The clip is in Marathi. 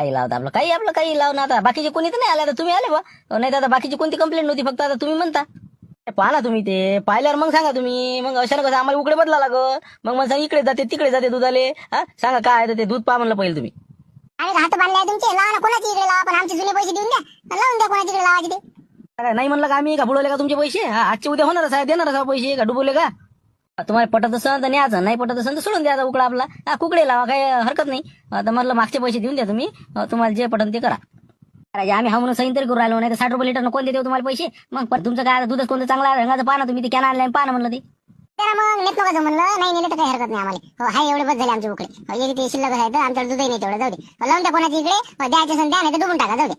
काही लावता आपलं काही लावणं. आता बाकीचे कोणी तर नाही आले, आता तुम्ही आले बा. नाही तर आता बाकीची कोणती कंप्लेंट नव्हती, फक्त आता तुम्ही म्हणता. पाहा ना तुम्ही, ते पाहिल्यावर मग सांगा तुम्ही. मग अशानं कसं आम्हाला उकडे बदला लागत. मग सांगा इकडे जाते तिकडे जाते दुधाले. हा सांगा काय आहे ते दूध पहा म्हणलं पहिले तुम्ही. आणि हात बांधले तुमचे, लावा ना कोणाची इकडे लावा, पण आमचे जुने पैसे देऊन द्या, लावून द्या कोणाची इकडे लावायचे ते. काय नाही म्हणलं का आम्ही का बुडवले का तुमचे पैसे? आजचे उद्या होणारच आहे, देणारच आहे पैसे का डुबवले का? तुम्हाला पटत असेल तर न्यायचं, नाही पटत असेल तर सोडून द्या उकडा आपला. कुकडे लावा, काही हरकत नाही. आता म्हटलं मागचे पैसे देऊन द्या तुम्ही. तुम्हाला जे पटन ते करा. आम्ही हा म्हणून सही तरी करू राहिलो, नाही तर 60 रुपये लिटर कोण देते तुम्हाला पैसे? मग तुमचं काय दूधच कोणतं चांगलं आहे रंगाचं पाहा ना तुम्ही, ते कॅन आणलं पाहा ना म्हणलं ते. त्याला मग नेत नका म्हणलं, नाही नेले तर काही हरकत नाही आम्हाला. हाय एवढे बस झाले आमचे उकडे. ते शिल्लक आहे तर आमच्याकडे दूधही नाही तेवढं, जाऊ दे. लावून द्या कोणाची इकडे, द्यायचे असेल द्या, नाही तर डुबून टाका, जाऊ दे.